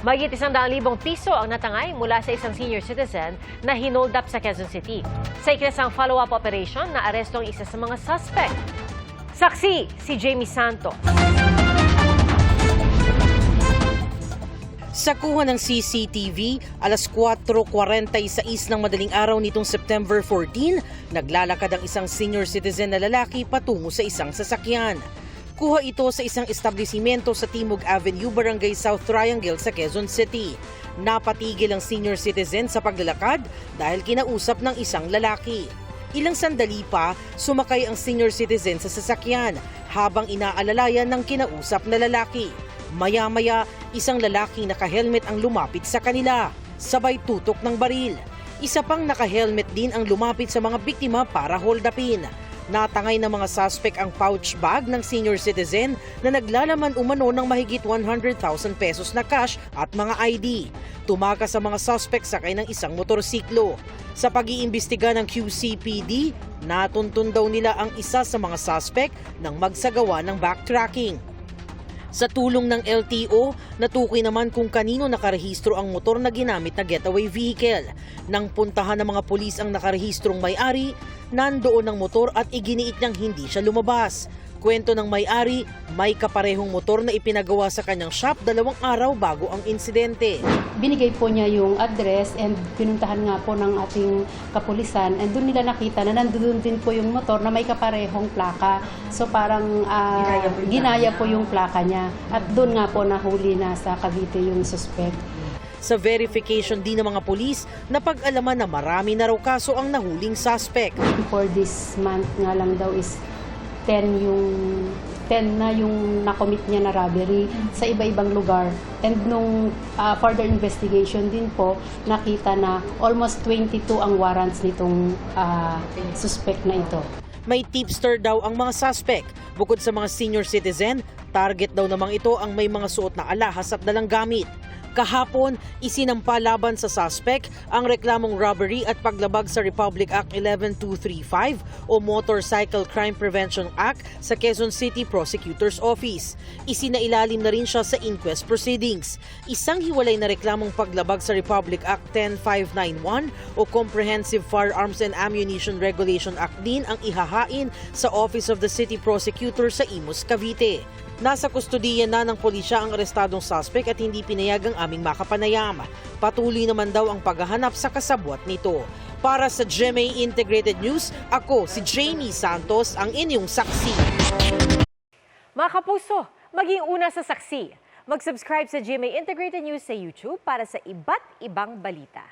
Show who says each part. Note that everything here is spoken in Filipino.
Speaker 1: Mahigit 100,000 piso ang natangay mula sa isang senior citizen na hinold up sa Quezon City. Sa ikinasang follow-up operation, naaresto ang isa sa mga suspect. Saksi, si Jamie Santos.
Speaker 2: Sa kuha ng CCTV, alas 4:46 ng madaling araw nitong September 14, naglalakad ang isang senior citizen na lalaki patungo sa isang sasakyan. Kuha ito sa isang establisimento sa Timog Avenue, Barangay South Triangle sa Quezon City. Napatigil ang senior citizen sa paglalakad dahil kinausap ng isang lalaki. Ilang sandali pa, sumakay ang senior citizen sa sasakyan habang inaalalayan ng kinausap na lalaki. Maya-maya, isang lalaki naka-helmet ang lumapit sa kanila, sabay tutok ng baril. Isa pang naka-helmet din ang lumapit sa mga biktima para hold upin. Natangay ng mga suspect ang pouch bag ng senior citizen na naglalaman umano ng mahigit 100,000 pesos na cash at mga ID. Tumakas sa mga suspect sakay ng isang motorsiklo. Sa pag-iimbestiga ng QCPD, natuntun daw nila ang isa sa mga suspect nang magsagawa ng backtracking. Sa tulong ng LTO, natukoy naman kung kanino nakarehistro ang motor na ginamit na getaway vehicle. Nang puntahan ng mga pulis ang nakarehistrong may-ari, nandoon ang motor at iginiit niyang hindi siya lumabas. Kwento ng may-ari, may kaparehong motor na ipinagawa sa kanyang shop 2 araw bago ang insidente.
Speaker 3: Binigay po niya yung address and pinuntahan nga po ng ating kapulisan and doon nila nakita na nandoon din po yung motor na may kaparehong plaka. So parang ginaya po yung plaka niya at doon nga po nahuli na sa Cavite yung suspect.
Speaker 2: Sa verification din ng mga pulis, napag-alaman na marami na raw kaso ang nahuling suspect.
Speaker 3: For this month nga lang daw is 10 na yung nakomit niya na robbery sa iba-ibang lugar. And nung further investigation din po, nakita na almost 22 ang warrants nitong suspect na ito.
Speaker 2: May tipster daw ang mga suspect. Bukod sa mga senior citizen, target daw namang ito ang may mga suot na alahas at dalang gamit. Kahapon, isinampa laban sa suspect ang reklamong robbery at paglabag sa Republic Act 11235 o Motorcycle Crime Prevention Act sa Quezon City Prosecutor's Office. Isinailalim na rin siya sa inquest proceedings. Isang hiwalay na reklamong paglabag sa Republic Act 10591 o Comprehensive Firearms and Ammunition Regulation Act din ang ihahain sa Office of the City Prosecutor sa Imus, Cavite. Nasa kustodiya na ng pulisya ang arestadong suspect at hindi pinayagang aming makapanayam. Patuloy naman daw ang paghahanap sa kasabwat nito. Para sa GMA Integrated News, ako si Jamie Santos, ang inyong saksi.
Speaker 1: Mga kapuso, maging una sa saksi. Mag-subscribe sa GMA Integrated News sa YouTube para sa iba't ibang balita.